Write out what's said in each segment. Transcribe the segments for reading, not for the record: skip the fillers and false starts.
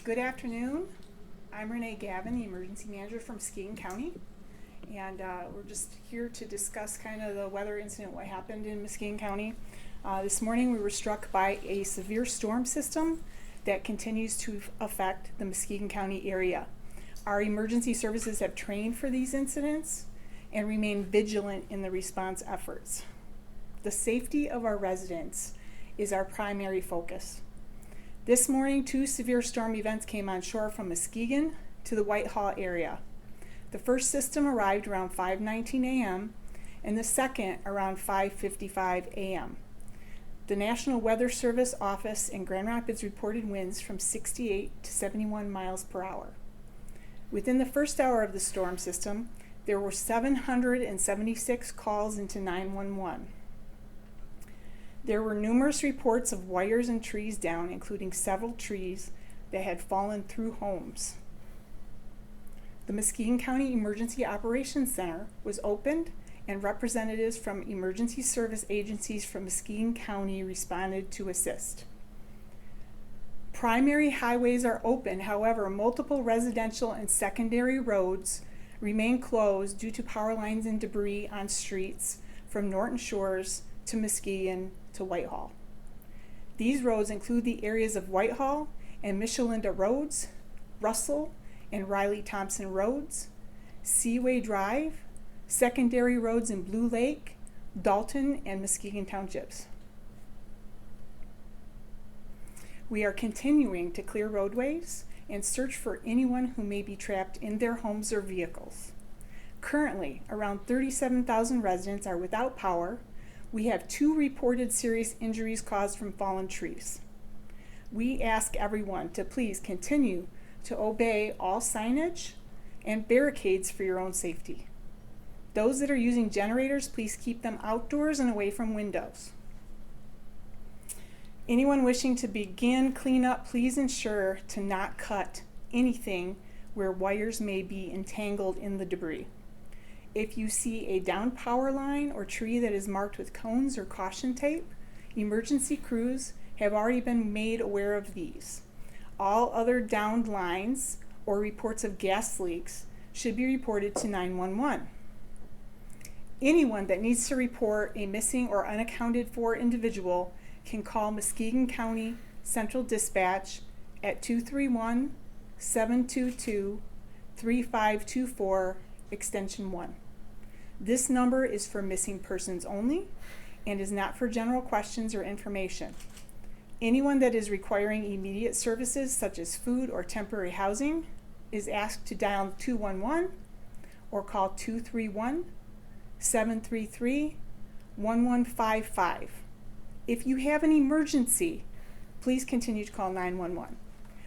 Good afternoon. I'm Renee Gavin, the emergency manager from Muskegon County. And we're just here to discuss kind of the weather incident, what happened in Muskegon County. This morning we were struck by a severe storm system that continues to affect the Muskegon County area. Our emergency services have trained for these incidents and remain vigilant in the response efforts. The safety of our residents is our primary focus. This morning, 2 severe storm events came on shore from Muskegon to the Whitehall area. The first system arrived around 5:19 a.m. and the second around 5:55 a.m. The National Weather Service office in Grand Rapids reported winds from 68 to 71 miles per hour. Within the first hour of the storm system, there were 776 calls into 911. There were numerous reports of wires and trees down, including several trees that had fallen through homes. The Muskegon County Emergency Operations Center was opened, and representatives from emergency service agencies from Muskegon County responded to assist. Primary highways are open, however, multiple residential and secondary roads remain closed due to power lines and debris on streets from Norton Shores to Muskegon to Whitehall. These roads include the areas of Whitehall and Michelinda Roads, Russell and Riley Thompson Roads, Seaway Drive, secondary roads in Blue Lake, Dalton, and Muskegon Townships. We are continuing to clear roadways and search for anyone who may be trapped in their homes or vehicles. Currently, around 37,000 residents are without power. We have 2 reported serious injuries caused from fallen trees. We ask everyone to please continue to obey all signage and barricades for your own safety. Those that are using generators, please keep them outdoors and away from windows. Anyone wishing to begin cleanup, please ensure to not cut anything where wires may be entangled in the debris. If you see a downed power line or tree that is marked with cones or caution tape, emergency crews have already been made aware of these. All other downed lines or reports of gas leaks should be reported to 911. Anyone that needs to report a missing or unaccounted for individual can call Muskegon County Central Dispatch at 231-722-3524 extension 1. This number is for missing persons only and is not for general questions or information. Anyone that is requiring immediate services such as food or temporary housing is asked to dial 211 or call 231-733-1155. If you have an emergency, please continue to call 911.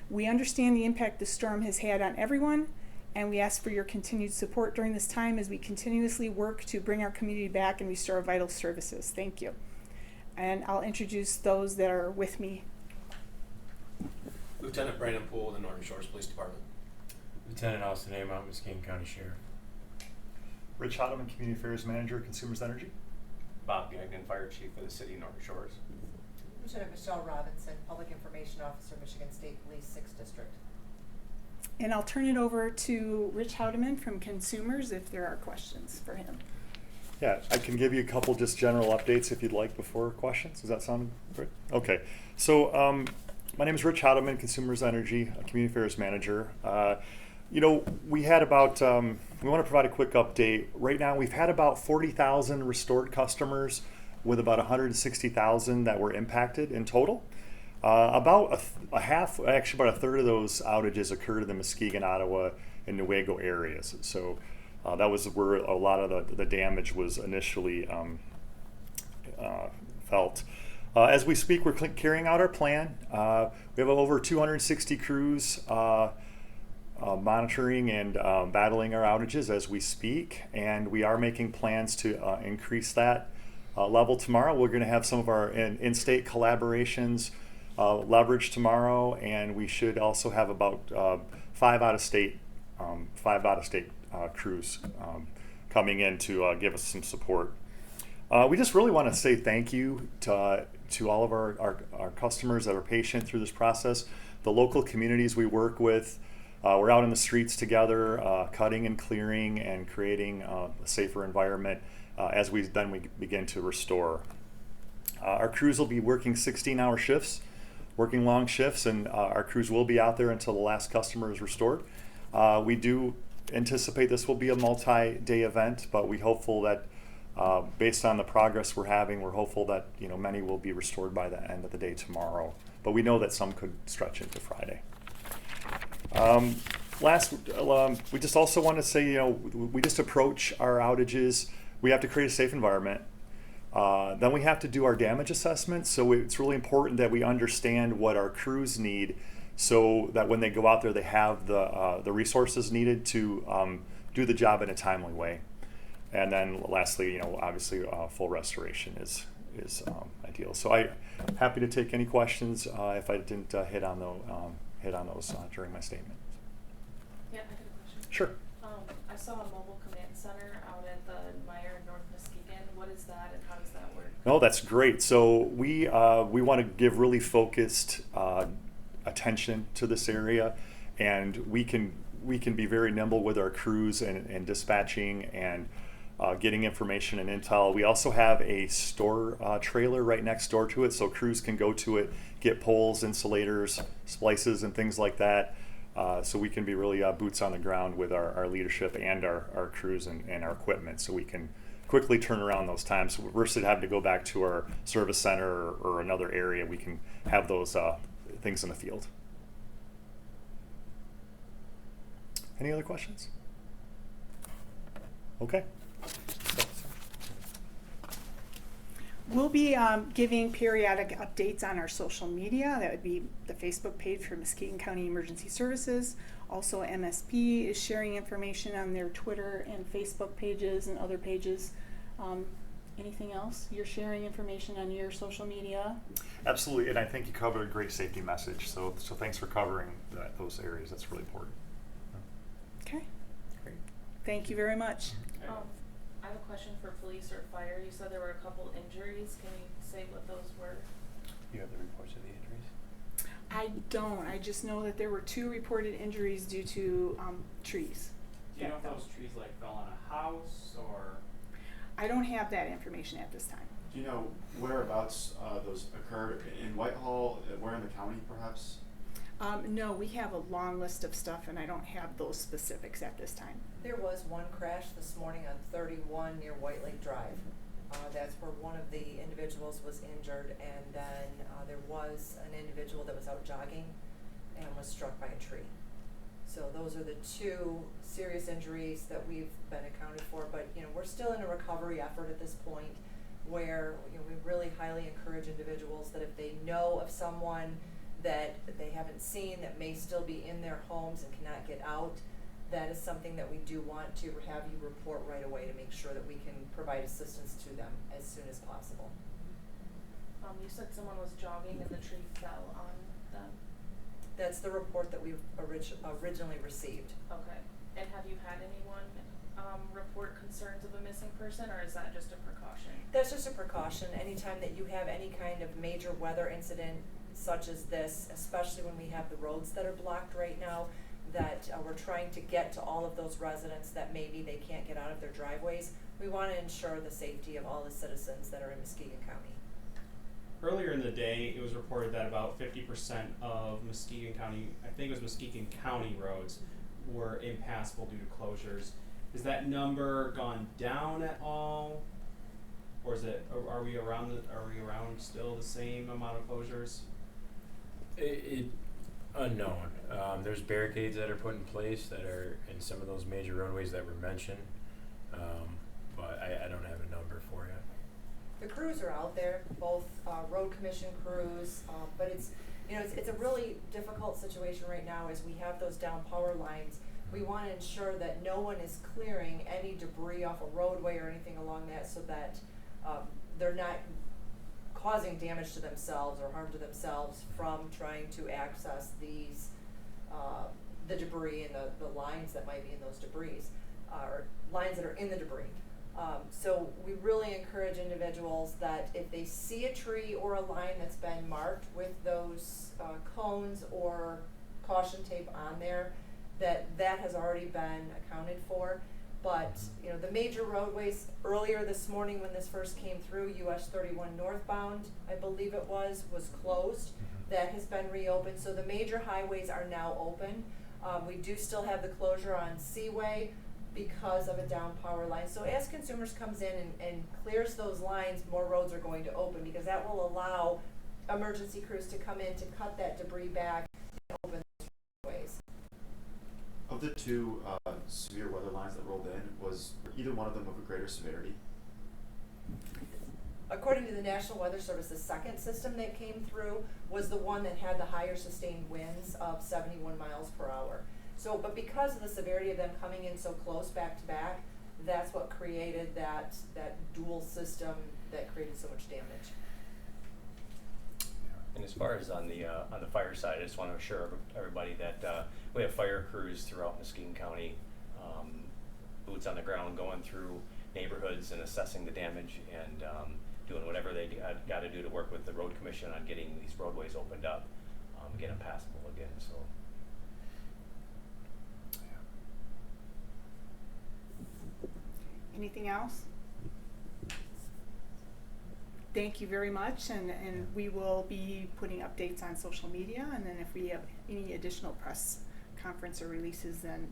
We understand the impact the storm has had on everyone, and we ask for your continued support during this time as we continuously work to bring our community back and restore vital services. Thank you. And I'll introduce those that are with me. Lieutenant Brandon Poole, the Norton Shores Police Department. Lieutenant Austin Amont, Muskegon County Sheriff. Rich Hodeman, Community Affairs Manager, Consumers Energy. Bob Gagnon, Fire Chief for the City of Norton Shores. Lieutenant Michelle Robinson, Public Information Officer, Michigan State Police 6th District. And I'll turn it over to Rich Hodeman from Consumers if there are questions for him. Yeah, I can give you a couple just general updates if you'd like before questions. Does that sound good? Okay. So my name is Rich Hodeman, Consumers Energy, a Community Affairs Manager. We had about, we want to provide a quick update. Right now we've had about 40,000 restored customers with about 160,000 that were impacted in total. About about a third of those outages occurred in the Muskegon, Ottawa, and Newaygo areas. So that was where a lot of the damage was initially felt. As we speak, we're carrying out our plan. We have over 260 crews monitoring and battling our outages as we speak, and we are making plans to increase that level tomorrow. We're going to have some of our in-state collaborations leverage tomorrow, and we should also have about 5 out-of-state crews coming in to give us some support. We just really want to say thank you to to all of our customers that are patient through this process, the local communities we work with. We're out in the streets together, cutting and clearing and creating a safer environment as we begin to restore. Our crews will be working 16-hour shifts, working long shifts, and our crews will be out there until the last customer is restored. We do anticipate this will be a multi-day event, but we're hopeful that based on the progress we're having, we're hopeful that many will be restored by the end of the day tomorrow. But we know that some could stretch into Friday. We just also want to say, we just approach our outages. We have to create a safe environment. Then we have to do our damage assessment. So it's really important that we understand what our crews need, so that when they go out there, they have the resources needed to do the job in a timely way. And then lastly, obviously full restoration is ideal. So I'm happy to take any questions if I didn't hit on those during my statement. Yeah, I got a question. Sure. I saw a mobile command center out at the Meyer in North Muskegon. What is that and how does that work? No, that's great. So we want to give really focused attention to this area, and we can be very nimble with our crews and dispatching and getting information and intel. We also have a store trailer right next door to it, so crews can go to it, get poles, insulators, splices, and things like that. So we can be really boots on the ground with our leadership and our crews and our equipment, so we can quickly turn around those times. So versus having to go back to our service center or another area, we can have those things in the field. Any other questions? Okay. We'll be giving periodic updates on our social media. That would be the Facebook page for Muskegon County Emergency Services. Also, MSP is sharing information on their Twitter and Facebook pages and other pages. Anything else? You're sharing information on your social media? Absolutely, and I think you covered a great safety message. So thanks for covering those areas. That's really important. Okay. Great. Thank you very much. I have a question for police or fire. You said there were a couple injuries. Can you say what those were? You have the reports of the injuries? I don't. I just know that there were 2 reported injuries due to trees. Do you know if those trees fell on a house or? I don't have that information at this time. Do you know whereabouts those occurred? In Whitehall, where in the county perhaps? No, we have a long list of stuff, and I don't have those specifics at this time. There was one crash this morning on 31 near White Lake Drive. That's where one of the individuals was injured, and then there was an individual that was out jogging and was struck by a tree. So those are the 2 serious injuries that we've been accounted for, but we're still in a recovery effort at this point, where we really highly encourage individuals that if they know of someone that they haven't seen that may still be in their homes and cannot get out, that is something that we do want to have you report right away to make sure that we can provide assistance to them as soon as possible. You said someone was jogging and the tree fell on them. That's the report that we've originally received. Okay. And have you had anyone report concerns of a missing person, or is that just a precaution? That's just a precaution. Anytime that you have any kind of major weather incident such as this, especially when we have the roads that are blocked right now, that we're trying to get to all of those residents that maybe they can't get out of their driveways. We want to ensure the safety of all the citizens that are in Muskegon County. Earlier in the day, it was reported that about 50% of Muskegon County, I think it was Muskegon County roads, were impassable due to closures. Has that number gone down at all, or is it? Are we around still the same amount of closures? It unknown. There's barricades that are put in place that are in some of those major roadways that were mentioned, but I don't have a number for you. The crews are out there, both road commission crews, but it's a really difficult situation right now as we have those down power lines. We want to ensure that no one is clearing any debris off a roadway or anything along that, so that they're not causing damage to themselves or harm to themselves from trying to access these the debris and the lines that might be in those debris, or lines that are in the debris. So we really encourage individuals that if they see a tree or a line that's been marked with those cones or caution tape on there, that has already been accounted for. But, you know, the major roadways, earlier this morning when this first came through, US 31 northbound, I believe it was closed. That has been reopened, so the major highways are now open. We do still have the closure on Seaway because of a down power line. So as consumers comes in and clears those lines, more roads are going to open, because that will allow emergency crews to come in to cut that debris back and open those roadways. Of the two severe weather lines that rolled in, was either one of them of a greater severity? According to the National Weather Service, the second system that came through was the one that had the higher sustained winds of 71 miles per hour. So, but because of the severity of them coming in so close back to back, that's what created that dual system that created so much damage. And as far as on the fire side, I just want to assure everybody that we have fire crews throughout Muskegon County, boots on the ground, going through neighborhoods and assessing the damage and doing whatever they got to do to work with the road commission on getting these roadways opened up, get them passable again. So. Anything else? Thank you very much, and we will be putting updates on social media, and then if we have any additional press conference or releases, then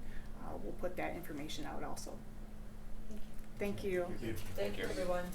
we'll put that information out also. Thank you. Thank you. Thank you, everyone.